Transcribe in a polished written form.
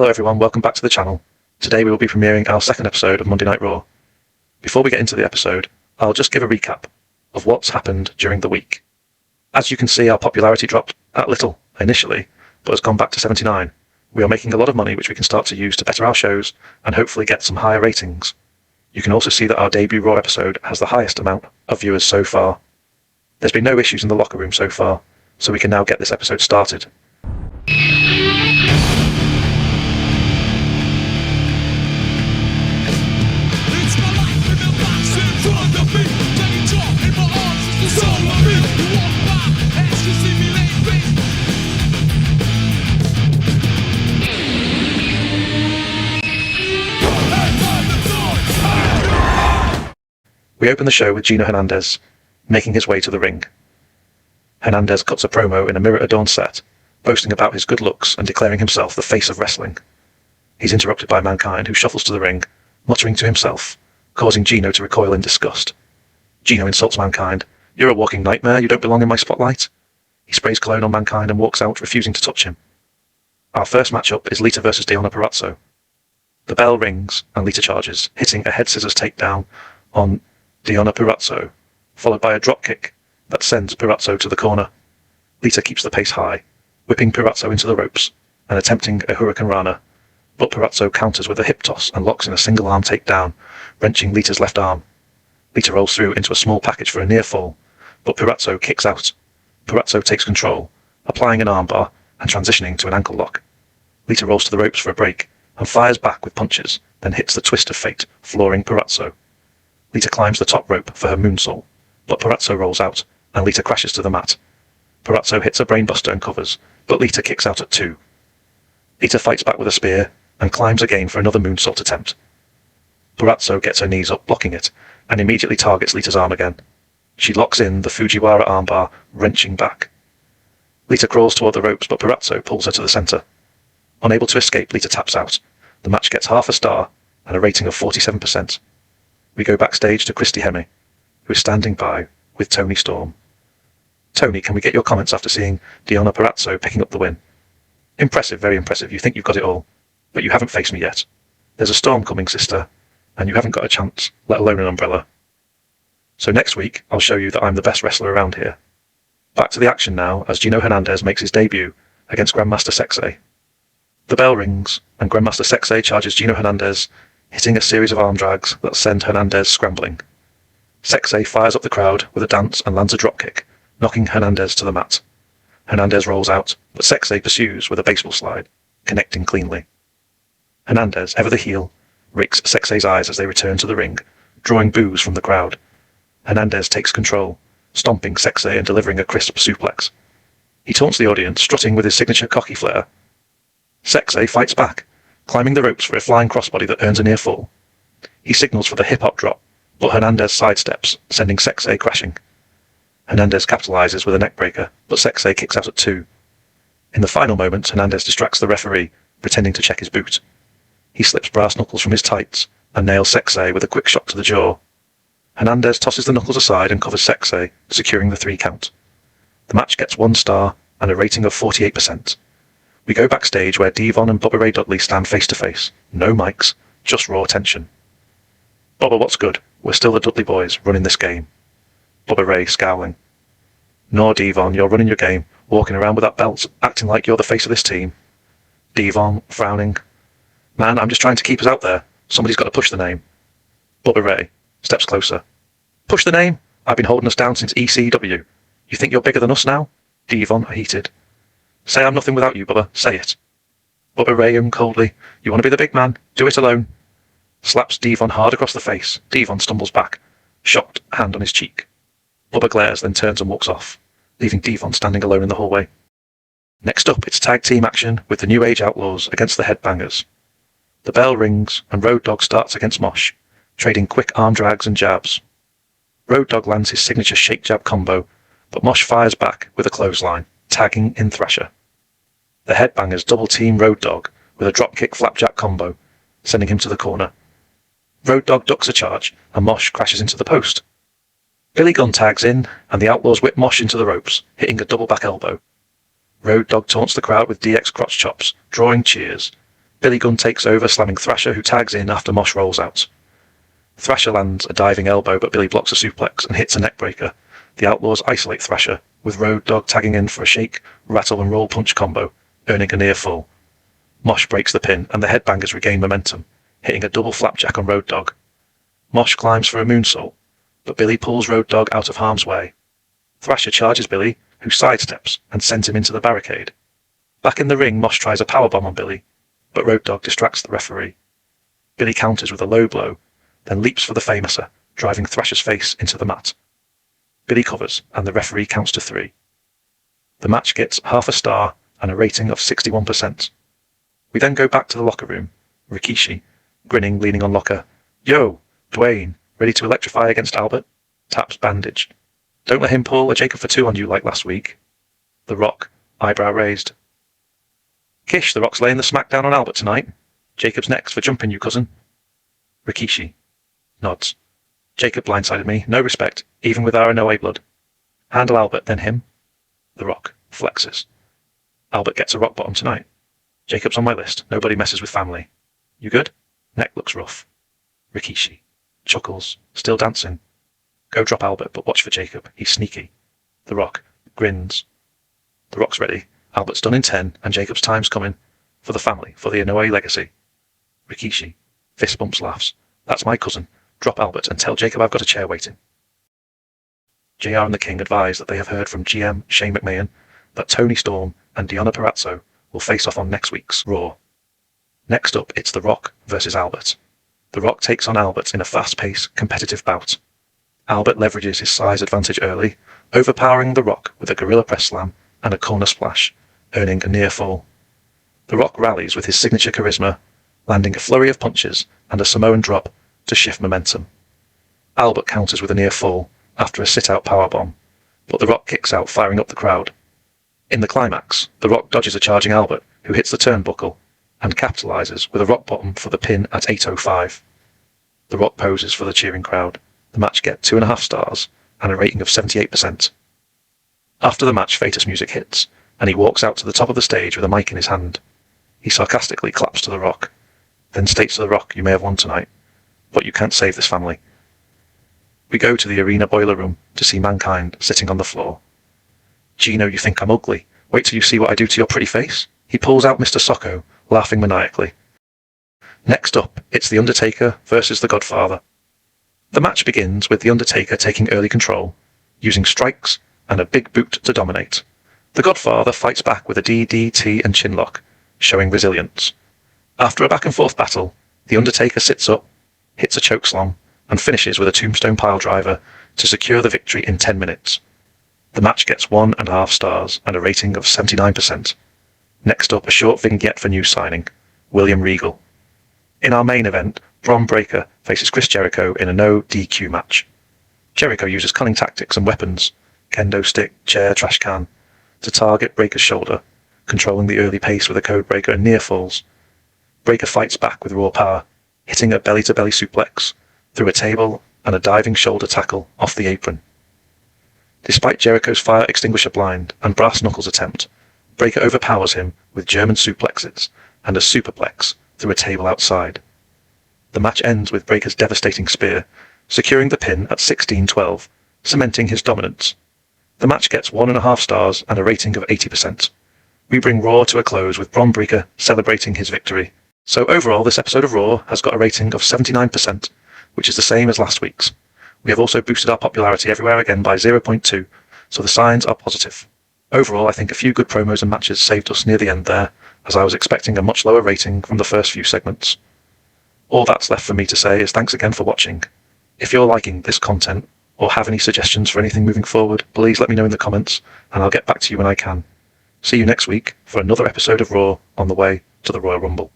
Hello everyone, welcome back to the channel. Today we will be premiering our second episode of Monday Night Raw. Before we get into the episode, I'll just give a recap of what's happened during the week. As you can see, our popularity dropped at little initially, but has gone back to 79. We are making a lot of money which we can start to use to better our shows and hopefully get some higher ratings. You can also see that our debut Raw episode has the highest amount of viewers so far. There's been no issues in the locker room so far, so we can now get this episode started. We open the show with Gino Hernandez making his way to the ring. Hernandez cuts a promo in a mirror-adorned set, boasting about his good looks and declaring himself the face of wrestling. He's interrupted by Mankind, who shuffles to the ring, muttering to himself, causing Gino to recoil in disgust. Gino insults Mankind. "You're a walking nightmare, you don't belong in my spotlight." He sprays cologne on Mankind and walks out, refusing to touch him. Our first matchup is Lita versus Deonna Purrazzo. The bell rings and Lita charges, hitting a head-scissors takedown on Deonna Purrazzo, followed by a dropkick that sends Purrazzo to the corner. Lita keeps the pace high, whipping Purrazzo into the ropes and attempting a Hurricane Rana, but Purrazzo counters with a hip toss and locks in a single arm takedown, wrenching Lita's left arm. Lita rolls through into a small package for a near fall, but Purrazzo kicks out. Purrazzo takes control, applying an armbar and transitioning to an ankle lock. Lita rolls to the ropes for a break and fires back with punches, then hits the twist of fate, flooring Purrazzo. Lita climbs the top rope for her moonsault, but Purrazzo rolls out, and Lita crashes to the mat. Purrazzo hits a brainbuster and covers, but Lita kicks out at 2. Lita fights back with a spear, and climbs again for another moonsault attempt. Purrazzo gets her knees up, blocking it, and immediately targets Lita's arm again. She locks in the Fujiwara armbar, wrenching back. Lita crawls toward the ropes, but Purrazzo pulls her to the center. Unable to escape, Lita taps out. The match gets half a star, and a rating of 47%. We go backstage to Christy Hemme, who is standing by with Toni Storm. "Toni, can we get your comments after seeing Deonna Purrazzo picking up the win?" "Impressive, very impressive. You think you've got it all, but you haven't faced me yet. There's a storm coming, sister, and you haven't got a chance, let alone an umbrella. So next week, I'll show you that I'm the best wrestler around here." Back to the action now, as Gino Hernandez makes his debut against Grandmaster Sexay. The bell rings, and Grandmaster Sexay charges Gino Hernandez, hitting a series of arm drags that send Hernandez scrambling. Sexay fires up the crowd with a dance and lands a dropkick, knocking Hernandez to the mat. Hernandez rolls out, but Sexay pursues with a baseball slide, connecting cleanly. Hernandez, ever the heel, rakes Sexay's eyes as they return to the ring, drawing boos from the crowd. Hernandez takes control, stomping Sexay and delivering a crisp suplex. He taunts the audience, strutting with his signature cocky flair. Sexay fights back, climbing the ropes for a flying crossbody that earns a near fall. He signals for the hip-hop drop, but Hernandez sidesteps, sending Sexay crashing. Hernandez capitalizes with a neckbreaker, but Sexay kicks out at 2. In the final moments, Hernandez distracts the referee, pretending to check his boot. He slips brass knuckles from his tights and nails Sexay with a quick shot to the jaw. Hernandez tosses the knuckles aside and covers Sexay, securing the 3 count. The match gets 1 star and a rating of 48%. We go backstage where Devon and Bubba Ray Dudley stand face to face. No mics, just raw tension. "Bubba, what's good? We're still the Dudley boys, running this game." Bubba Ray scowling. "No, Devon, you're running your game, walking around with that belt, acting like you're the face of this team." Devon frowning. "Man, I'm just trying to keep us out there. Somebody's got to push the name." Bubba Ray steps closer. "Push the name? I've been holding us down since ECW. You think you're bigger than us now?" Devon heated. "Say I'm nothing without you, Bubba. Say it." Bubba Ray coldly. "You want to be the big man? Do it alone." Slaps Devon hard across the face. Devon stumbles back, shocked, hand on his cheek. Bubba glares, then turns and walks off, leaving Devon standing alone in the hallway. Next up, it's tag team action with the New Age Outlaws against the Headbangers. The bell rings, and Road Dogg starts against Mosh, trading quick arm drags and jabs. Road Dogg lands his signature shake jab combo, but Mosh fires back with a clothesline, tagging in Thrasher. The Headbangers double-team Road Dogg with a dropkick flapjack combo, sending him to the corner. Road Dogg ducks a charge, and Mosh crashes into the post. Billy Gunn tags in, and the Outlaws whip Mosh into the ropes, hitting a double back elbow. Road Dogg taunts the crowd with DX crotch chops, drawing cheers. Billy Gunn takes over, slamming Thrasher, who tags in after Mosh rolls out. Thrasher lands a diving elbow, but Billy blocks a suplex and hits a neckbreaker. The Outlaws isolate Thrasher, with Road Dogg tagging in for a shake, rattle and roll punch combo, earning a near fall. Mosh breaks the pin, and the Headbangers regain momentum, hitting a double flapjack on Road Dogg. Mosh climbs for a moonsault, but Billy pulls Road Dogg out of harm's way. Thrasher charges Billy, who sidesteps and sends him into the barricade. Back in the ring, Mosh tries a powerbomb on Billy, but Road Dogg distracts the referee. Billy counters with a low blow, then leaps for the Famouser, driving Thrasher's face into the mat. Billy covers, and the referee counts to 3. The match gets half a star and a rating of 61%. We then go back to the locker room. Rikishi, grinning, leaning on locker. Yo, Dwayne, ready to electrify against Albert? Taps bandaged. Don't let him pull a Jacob for 2 on you like last week. The Rock, eyebrow raised. Kish, the Rock's laying the smackdown on Albert tonight. Jacob's next for jumping you, cousin. Rikishi nods. Jacob blindsided me. No respect, even with our Inoue blood. Handle Albert, then him. The Rock flexes. Albert gets a rock bottom tonight. Jacob's on my list. Nobody messes with family. You good? Neck looks rough. Rikishi chuckles, still dancing. Go drop Albert, but watch for Jacob. He's sneaky. The Rock grins. The Rock's ready. Albert's done in 10, and Jacob's time's coming. For the family, for the Inoue legacy. Rikishi fist bumps, laughs. That's my cousin. Drop Albert and tell Jacob I've got a chair waiting. JR and the King advise that they have heard from GM Shane McMahon that Tony Storm and Deonna Purrazzo will face off on next week's Raw. Next up, it's The Rock versus Albert. The Rock takes on Albert in a fast-paced, competitive bout. Albert leverages his size advantage early, overpowering The Rock with a gorilla press slam and a corner splash, earning a near fall. The Rock rallies with his signature charisma, landing a flurry of punches and a Samoan drop to shift momentum. Albert counters with a near fall after a sit-out powerbomb, but The Rock kicks out, firing up the crowd. In the climax, The Rock dodges a charging Albert, who hits the turnbuckle, and capitalizes with a rock bottom for the pin at 8:05. The Rock poses for the cheering crowd. The match gets 2.5 stars and a rating of 78%. After the match, Fetus music hits, and he walks out to the top of the stage with a mic in his hand. He sarcastically claps to The Rock, then states to The Rock, "You may have won tonight, but you can't save this family." We go to the arena boiler room to see Mankind sitting on the floor. "Gino, you think I'm ugly? Wait till you see what I do to your pretty face." He pulls out Mr. Socko, laughing maniacally. Next up, it's The Undertaker versus The Godfather. The match begins with The Undertaker taking early control, using strikes and a big boot to dominate. The Godfather fights back with a DDT and chinlock, showing resilience. After a back-and-forth battle, The Undertaker sits up, hits a chokeslam, and finishes with a tombstone piledriver to secure the victory in 10 minutes. The match gets 1.5 stars and a rating of 79%. Next up, a short vignette for new signing, William Regal. In our main event, Bron Breakker faces Chris Jericho in a no DQ match. Jericho uses cunning tactics and weapons, kendo stick, chair, trash can, to target Breakker's shoulder, controlling the early pace with a code breaker and near falls. Breakker fights back with raw power, hitting a belly-to-belly suplex through a table and a diving shoulder tackle off the apron. Despite Jericho's fire extinguisher blind and brass knuckles attempt, Breakker overpowers him with German suplexes and a superplex through a table outside. The match ends with Breakker's devastating spear, securing the pin at 16-12, cementing his dominance. The match gets 1.5 stars and a rating of 80%. We bring Raw to a close with Bron Breakker celebrating his victory. So overall, this episode of Raw has got a rating of 79%, which is the same as last week's. We have also boosted our popularity everywhere again by 0.2, so the signs are positive. Overall, I think a few good promos and matches saved us near the end there, as I was expecting a much lower rating from the first few segments. All that's left for me to say is thanks again for watching. If you're liking this content, or have any suggestions for anything moving forward, please let me know in the comments, and I'll get back to you when I can. See you next week for another episode of Raw on the way to the Royal Rumble.